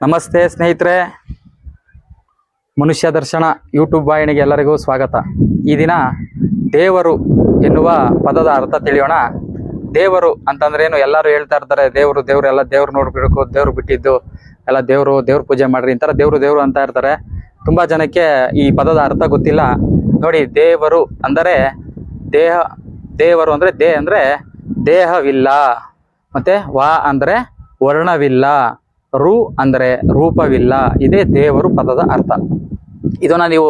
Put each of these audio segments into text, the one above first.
ನಮಸ್ತೆ ಸ್ನೇಹಿತರೆ, ಮನುಷ್ಯ ದರ್ಶನ ಯೂಟ್ಯೂಬ್ ವಾಹಿನಿಗೆ ಎಲ್ಲರಿಗೂ ಸ್ವಾಗತ. ಈ ದಿನ ದೇವರು ಎನ್ನುವ ಪದದ ಅರ್ಥ ತಿಳಿಯೋಣ. ದೇವರು ಅಂತಂದ್ರೆ ಏನು? ಎಲ್ಲರೂ ಹೇಳ್ತಾ ಇರ್ತಾರೆ ದೇವರು ದೇವರು, ಎಲ್ಲ ದೇವ್ರು ನೋಡ್ಬಿಡ್ಬೇಕು, ದೇವ್ರು ಬಿಟ್ಟಿದ್ದು ಎಲ್ಲ ದೇವ್ರ ಪೂಜೆ ಮಾಡ್ರಿ ಇಂತರ ದೇವ್ರು ಅಂತ ಇರ್ತಾರೆ. ತುಂಬಾ ಜನಕ್ಕೆ ಈ ಪದದ ಅರ್ಥ ಗೊತ್ತಿಲ್ಲ. ನೋಡಿ, ದೇವರು ಅಂದರೆ ದೇವರು ಅಂದ್ರೆ ಅಂದ್ರೆ ದೇಹವಿಲ್ಲ, ಮತ್ತೆ ವಾ ಅಂದ್ರೆ ವರ್ಣವಿಲ್ಲ, ರು ಅಂದ್ರೆ ರೂಪವಿಲ್ಲ. ಇದೇ ದೇವರು ಪದದ ಅರ್ಥ. ಇದನ್ನ ನೀವು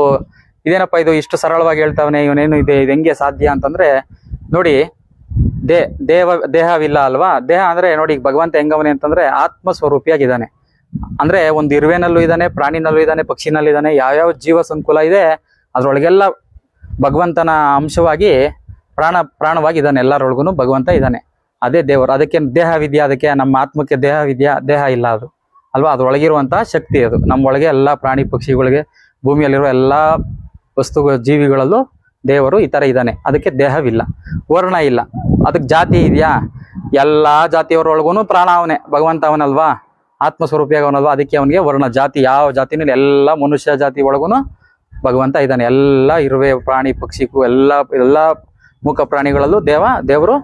ಇದೇನಪ್ಪ ಇದು ಇಷ್ಟು ಸರಳವಾಗಿ ಹೇಳ್ತಾವನೆ, ಇವನೇನು ಇದೆ, ಇದು ಹೆಂಗೆ ಸಾಧ್ಯ ಅಂತಂದ್ರೆ ನೋಡಿ, ದೇಹವಿಲ್ಲ ಅಲ್ವಾ? ದೇಹ ಅಂದ್ರೆ ನೋಡಿ, ಭಗವಂತ ಹೆಂಗವನೆ ಅಂತಂದ್ರೆ ಆತ್ಮ ಸ್ವರೂಪಿಯಾಗಿದ್ದಾನೆ. ಅಂದ್ರೆ ಒಂದು ಇರುವೆನಲ್ಲೂ ಇದ್ದಾನೆ, ಪ್ರಾಣಿನಲ್ಲೂ ಇದ್ದಾನೆ, ಪಕ್ಷಿನಲ್ಲೂ ಇದ್ದಾನೆ. ಯಾವ್ಯಾವ ಜೀವ ಸಂಕುಲ ಇದೆ ಅದ್ರೊಳಗೆಲ್ಲ ಭಗವಂತನ ಅಂಶವಾಗಿ ಪ್ರಾಣವಾಗಿದ್ದಾನೆ. ಎಲ್ಲರೊಳಗೂ ಭಗವಂತ ಇದ್ದಾನೆ. ಅದೇ ದೇವರು. ಅದಕ್ಕೆ ದೇಹವಿದ್ಯಾ? ಅದಕ್ಕೆ ನಮ್ಮ ಆತ್ಮಕ್ಕೆ ದೇಹವಿದ್ಯಾ? ದೇಹ ಇಲ್ಲ ಅದು ಅಲ್ವಾ? ಅದ್ರೊಳಗಿರುವಂತಹ ಶಕ್ತಿ ಅದು. ನಮ್ಮೊಳಗೆ ಎಲ್ಲ ಪ್ರಾಣಿ ಪಕ್ಷಿಗಳಿಗೆ, ಭೂಮಿಯಲ್ಲಿರುವ ಎಲ್ಲಾ ವಸ್ತುಗಳ ಜೀವಿಗಳಲ್ಲೂ ದೇವರು ಈ ತರ ಇದ್ದಾನೆ. ಅದಕ್ಕೆ ದೇಹವಿಲ್ಲ. ವರ್ಣ ಇಲ್ಲ. ಅದಕ್ಕೆ ಜಾತಿ ಇದೆಯಾ? ಎಲ್ಲಾ ಜಾತಿಯವರೊಳಗೂ ಪ್ರಾಣ ಅವನೇ, ಭಗವಂತ ಅವನಲ್ವಾ? ಆತ್ಮ ಸ್ವರೂಪಿಯಾಗವನಲ್ವಾ? ಅದಕ್ಕೆ ಅವನಿಗೆ ವರ್ಣ ಜಾತಿ ಯಾವ ಜಾತಿನೂ, ಎಲ್ಲ ಮನುಷ್ಯ ಜಾತಿ ಒಳಗೂ ಭಗವಂತ ಇದ್ದಾನೆ. ಎಲ್ಲ ಇರುವೆ ಪ್ರಾಣಿ ಪಕ್ಷಿಗೂ ಎಲ್ಲ ಮುಖ ಪ್ರಾಣಿಗಳಲ್ಲೂ ದೇವರು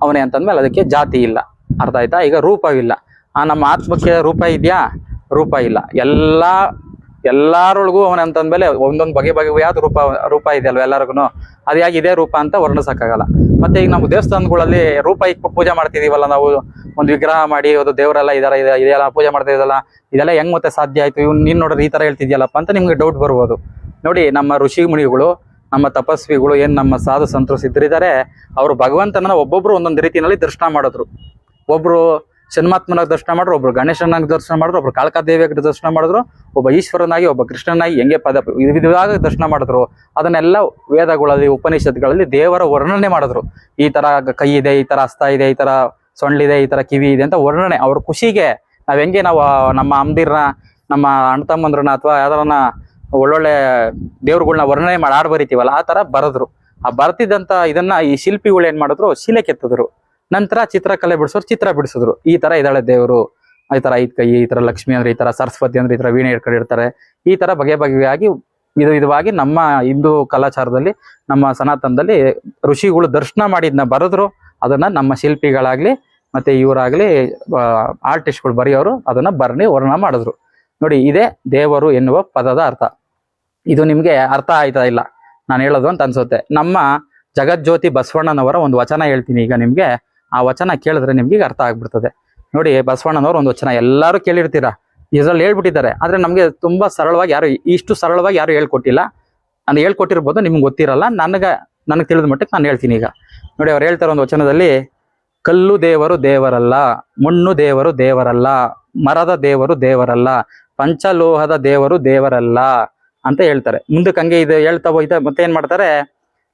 ಅವನೇ ಅಂತಂದ್ಮೇಲೆ ಅದಕ್ಕೆ ಜಾತಿ ಇಲ್ಲ. ಅರ್ಥ ಆಯ್ತಾ? ಈಗ ರೂಪವಿಲ್ಲ. ನಮ್ಮ ಆತ್ಮಕ್ಕೆ ರೂಪ ಇದೆಯಾ? ರೂಪ ಇಲ್ಲ. ಎಲ್ಲಾರೊಳಗೂ ಅವನ ಅಂತಂದ್ಮೇಲೆ ಒಂದೊಂದು ಬಗೆಯಾದ ರೂಪ ಇದೆ ಅಲ್ವ ಎಲ್ಲರಿಗೂ. ಅದ್ಯಾಗಿ ಇದೇ ರೂಪ ಅಂತ ವರ್ಣಿಸಕ್ಕಾಗಲ್ಲ. ಮತ್ತೆ ಈಗ ನಾವು ದೇವಸ್ಥಾನಗಳಲ್ಲಿ ರೂಪ ಪೂಜೆ ಮಾಡ್ತಿದೀವಲ್ಲ, ನಾವು ಒಂದು ವಿಗ್ರಹ ಮಾಡಿ ಅದು ದೇವರೆಲ್ಲ ಇದೆಲ್ಲ ಪೂಜೆ ಮಾಡ್ತಾ ಇದಲ್ಲ, ಇದೆಲ್ಲ ಹೆಂಗ್ ಮತ್ತೆ ಸಾಧ್ಯ ಆಯ್ತು? ನೀನ್ ನೋಡ್ರಿ ಈ ತರ ಹೇಳ್ತಿದ್ಯಲ್ಲಪ್ಪ ಅಂತ ನಿಮ್ಗೆ ಡೌಟ್ ಬರ್ಬೋದು. ನೋಡಿ, ನಮ್ಮ ಋಷಿ ಮುನಿಗಳು, ನಮ್ಮ ತಪಸ್ವಿಗಳು, ಏನ್ ನಮ್ಮ ಸಾಧು ಸಂತರು ಸಿದ್ಧರಿದ್ದಾರೆ, ಅವರು ಭಗವಂತನ ಒಬ್ಬೊಬ್ರು ಒಂದೊಂದು ರೀತಿಯಲ್ಲಿ ದರ್ಶನ ಮಾಡಿದ್ರು. ಒಬ್ರು ಶನ್ಮಾತ್ಮನಾಗಿ ದರ್ಶನ ಮಾಡಿದ್ರು, ಒಬ್ರು ಗಣೇಶನಾಗಿ ದರ್ಶನ ಮಾಡಿದ್ರು, ಒಬ್ರು ಕಾಳಕಾದೇವಿಯಾಗಿ ದರ್ಶನ ಮಾಡಿದ್ರು, ಒಬ್ಬ ಈಶ್ವರನಾಗಿ, ಒಬ್ಬ ಕೃಷ್ಣನಾಗಿ, ಹೆಂಗೆ ವಿಧವಾಗಿ ದರ್ಶನ ಮಾಡಿದ್ರು. ಅದನ್ನೆಲ್ಲ ವೇದಗಳಲ್ಲಿ, ಉಪನಿಷತ್ಗಳಲ್ಲಿ ದೇವರ ವರ್ಣನೆ ಮಾಡಿದ್ರು. ಈ ತರ ಕೈ ಇದೆ, ಈ ತರ ಹಸ್ತ ಇದೆ, ಈ ತರ ಸೊಂಡ್ಲಿದೆ, ಈ ತರ ಕಿವಿ ಇದೆ ಅಂತ ವರ್ಣನೆ. ಅವ್ರ ಖುಷಿಗೆ ನಾವು ನಮ್ಮ ಅಮ್ದಿರ್ನ, ನಮ್ಮ ಅಣ್ಣ ತಮ್ಮಂದ್ರನ್ನ ಅಥವಾ ಯಾವ್ದಾರನ್ನ ಒಳ್ಳೊಳ್ಳೆ ದೇವ್ರುಗಳ್ನ ವರ್ಣನೆ ಮಾಡಿ ಆಡ್ ಬರಿತೀವಲ್ಲ, ಆ ತರ ಬರೆದ್ರು. ಆ ಬರ್ತಿದ್ದಂತ ಇದನ್ನ ಈ ಶಿಲ್ಪಿಗಳು ಏನ್ ಮಾಡಿದ್ರು, ಶಿಲೆ ಕೆತ್ತಿದ್ರು. ನಂತರ ಚಿತ್ರಕಲೆ ಬಿಡಿಸೋರು ಚಿತ್ರ ಬಿಡಿಸಿದ್ರು. ಈ ತರ ಇದ್ದಾಳೆ ದೇವರು, ಈ ತರ 5 ಕೈ, ಈ ತರ ಲಕ್ಷ್ಮಿ ಅಂದ್ರೆ ಈ ತರ, ಸರಸ್ವತಿ ಅಂದ್ರೆ ಈ ತರ ವೀಣೆ ಹಿಡ್ಕೊಂಡಿರ್ತಾರೆ. ಈ ತರ ಬಗೆಯಾಗಿ ವಿಧವಾಗಿ ನಮ್ಮ ಹಿಂದೂ ಕಲಾಚಾರದಲ್ಲಿ, ನಮ್ಮ ಸನಾತನದಲ್ಲಿ ಋಷಿಗಳು ದರ್ಶನ ಮಾಡಿದ್ನ ಬರೆದ್ರು. ಅದನ್ನ ನಮ್ಮ ಶಿಲ್ಪಿಗಳಾಗ್ಲಿ ಮತ್ತೆ ಇವರಾಗ್ಲಿ ಆರ್ಟಿಸ್ಟ್ಗಳು ಬರೆಯೋರು ಅದನ್ನ ವರ್ಣ ಮಾಡಿದ್ರು. ನೋಡಿ, ಇದೇ ದೇವರು ಎನ್ನುವ ಪದದ ಅರ್ಥ. ಇದು ನಿಮ್ಗೆ ಅರ್ಥ ಆಯ್ತಾ ಇಲ್ಲ ನಾನು ಹೇಳೋದು ಅಂತ ಅನ್ಸುತ್ತೆ. ನಮ್ಮ ಜಗಜ್ಯೋತಿ ಬಸವಣ್ಣನವರ ಒಂದು ವಚನ ಹೇಳ್ತೀನಿ ಈಗ ನಿಮ್ಗೆ. ಆ ವಚನ ಕೇಳಿದ್ರೆ ನಿಮ್ಗೆ ಈಗ ಅರ್ಥ ಆಗ್ಬಿಡ್ತದೆ. ನೋಡಿ, ಬಸವಣ್ಣನವರು ಒಂದು ವಚನ ಎಲ್ಲರೂ ಕೇಳಿರ್ತೀರಾ, ಇದ್ರಲ್ಲಿ ಹೇಳ್ಬಿಟ್ಟಿದ್ದಾರೆ. ಆದ್ರೆ ನಮ್ಗೆ ತುಂಬಾ ಸರಳವಾಗಿ ಇಷ್ಟು ಸರಳವಾಗಿ ಯಾರು ಹೇಳ್ಕೊಟ್ಟಿಲ್ಲ. ನಾನು ಹೇಳ್ಕೊಟ್ಟಿರ್ಬೋದು, ನಿಮ್ಗೆ ಗೊತ್ತಿರಲ್ಲ. ನನಗೆ ತಿಳಿದ ಮಟ್ಟಕ್ಕೆ ನಾನು ಹೇಳ್ತೀನಿ ಈಗ. ನೋಡಿ, ಅವ್ರು ಹೇಳ್ತಾರೆ ಒಂದು ವಚನದಲ್ಲಿ, ಕಲ್ಲು ದೇವರು ದೇವರಲ್ಲ, ಮಣ್ಣು ದೇವರು ದೇವರಲ್ಲ, ಮರದ ದೇವರು ದೇವರಲ್ಲ, ಪಂಚಲೋಹದ ದೇವರು ದೇವರಲ್ಲ ಅಂತ ಹೇಳ್ತಾರೆ. ಮುಂದಕ್ಕೆ ಹಂಗೆ ಇದು ಹೇಳ್ತಾ ಹೋಯ್ತಾ ಮತ್ತೆ ಏನ್ ಮಾಡ್ತಾರೆ,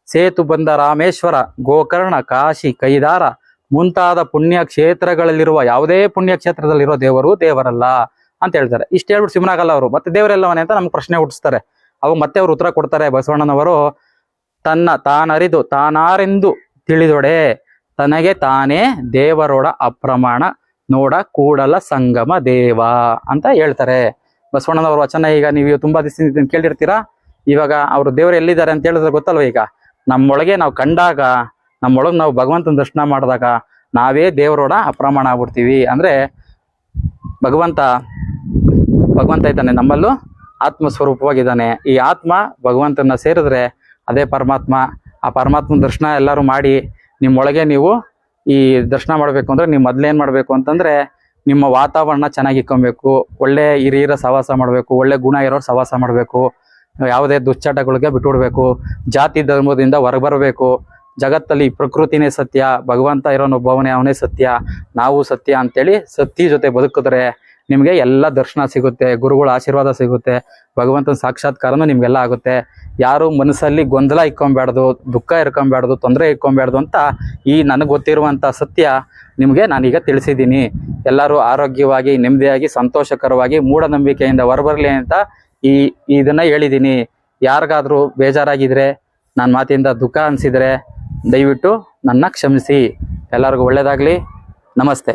ಸೇತು ಬಂದ ರಾಮೇಶ್ವರ, ಗೋಕರ್ಣ, ಕಾಶಿ, ಕೈದಾರ ಮುಂತಾದ ಪುಣ್ಯ ಕ್ಷೇತ್ರಗಳಲ್ಲಿರುವ ಯಾವುದೇ ಪುಣ್ಯ ಕ್ಷೇತ್ರದಲ್ಲಿರುವ ದೇವರು ದೇವರಲ್ಲ ಅಂತ ಹೇಳ್ತಾರೆ. ಇಷ್ಟ ಹೇಳ್ಬಿಟ್ಟು ಸಿಮನಾಗಲ್ಲ ಅವರು. ಮತ್ತೆ ದೇವರೆಲ್ಲವನೇ ಅಂತ ನಮ್ಗೆ ಪ್ರಶ್ನೆ ಹುಟ್ಟಿಸ್ತಾರೆ. ಅವಾಗ ಮತ್ತೆ ಅವ್ರು ಉತ್ತರ ಕೊಡ್ತಾರೆ ಬಸವಣ್ಣನವರು. ತಾನರಿದು ತಾನಾರೆಂದು ತಿಳಿದೊಡೆ, ತನಗೆ ತಾನೇ ದೇವರೋಡ ಅಪ್ರಮಾಣ ನೋಡ ಕೂಡಲ ಸಂಗಮ ದೇವ ಅಂತ ಹೇಳ್ತಾರೆ ಬಸವಣ್ಣನವರ ವಚನ. ಈಗ ನೀವು ತುಂಬಾ ದಿವಸ ಕೇಳಿರ್ತೀರಾ. ಇವಾಗ ಅವರು ದೇವರು ಎಲ್ಲಿದ್ದಾರೆ ಅಂತ ಹೇಳಿದ್ರೆ ಗೊತ್ತಲ್ವ? ಈಗ ನಮ್ಮೊಳಗೆ ನಾವು ಕಂಡಾಗ, ನಮ್ಮೊಳಗೆ ನಾವು ಭಗವಂತನ ದರ್ಶನ ಮಾಡಿದಾಗ ನಾವೇ ದೇವರೋಡ ಅಪ್ರಮಾಣ ಆಗ್ಬಿಡ್ತೀವಿ. ಅಂದ್ರೆ ಭಗವಂತ ಇದ್ದಾನೆ, ನಮ್ಮಲ್ಲೂ ಆತ್ಮ ಸ್ವರೂಪವಾಗಿದ್ದಾನೆ. ಈ ಆತ್ಮ ಭಗವಂತನ ಸೇರಿದ್ರೆ ಅದೇ ಪರಮಾತ್ಮ. ಆ ಪರಮಾತ್ಮನ ದರ್ಶನ ಎಲ್ಲರೂ ಮಾಡಿ, ನಿಮ್ಮೊಳಗೆ ನೀವು ಈ ದರ್ಶನ ಮಾಡ್ಬೇಕು ಅಂದ್ರೆ ನೀವು ಮೊದ್ಲೇನ್ ಮಾಡ್ಬೇಕು ಅಂತಂದ್ರೆ, ನಿಮ್ಮ ವಾತಾವರಣ ಚೆನ್ನಾಗಿ ಇಕ್ಕೊಬೇಕು, ಒಳ್ಳೆ ಹಿರಿಯರ ಸವಾಸ ಮಾಡ್ಬೇಕು, ಒಳ್ಳೆ ಗುಣ ಇರೋರು ಸವಾಸ ಮಾಡ್ಬೇಕು, ಯಾವುದೇ ದುಶ್ಚಟಗಳಿಗೆ ಬಿಟ್ಬಿಡ್ಬೇಕು, ಜಾತಿ ಧರ್ಮದಿಂದ ಹೊರಬರಬೇಕು. ಜಗತ್ತಲ್ಲಿ ಪ್ರಕೃತಿನೇ ಸತ್ಯ, ಭಗವಂತ ಇರೋನೊಬ್ಬವನೇ, ಅವನೇ ಸತ್ಯ, ನಾವು ಸತ್ಯ ಅಂತೇಳಿ ಸತ್ಯ ಜೊತೆ ಬದುಕಿದ್ರೆ ನಿಮ್ಗೆ ಎಲ್ಲ ದರ್ಶನ ಸಿಗುತ್ತೆ, ಗುರುಗಳ ಆಶೀರ್ವಾದ ಸಿಗುತ್ತೆ, ಭಗವಂತನ ಸಾಕ್ಷಾತ್ಕಾರನೂ ನಿಮ್ಗೆಲ್ಲ ಆಗುತ್ತೆ. ಯಾರು ಮನಸ್ಸಲ್ಲಿ ಗೊಂದಲ ಇಕ್ಕೊಂಬೇಡ್ದು, ದುಃಖ ಇರ್ಕೊಂಬೇಡ್ದು, ತೊಂದರೆ ಇಕ್ಕೊಂಬೇಡ್ದು ಅಂತ ಈ ನನಗೆ ಗೊತ್ತಿರುವಂತ ಸತ್ಯ ನಿಮ್ಗೆ ನಾನೀಗ ತಿಳಿಸಿದ್ದೀನಿ. ಎಲ್ಲರೂ ಆರೋಗ್ಯವಾಗಿ, ನೆಮ್ಮದಿಯಾಗಿ, ಸಂತೋಷಕರವಾಗಿ, ಮೂಢನಂಬಿಕೆಯಿಂದ ಹೊರಬರಲಿ ಅಂತ ಇದನ್ನ ಹೇಳಿದ್ದೀನಿ. ಯಾರಿಗಾದ್ರೂ ಬೇಜಾರಾಗಿದ್ರೆ, ನನ್ನ ಮಾತಿಂದ ದುಃಖ ಅನಿಸಿದ್ರೆ ದಯವಿಟ್ಟು ನನ್ನ ಕ್ಷಮಿಸಿ. ಎಲ್ಲರಿಗೂ ಒಳ್ಳೇದಾಗ್ಲಿ. ನಮಸ್ತೆ.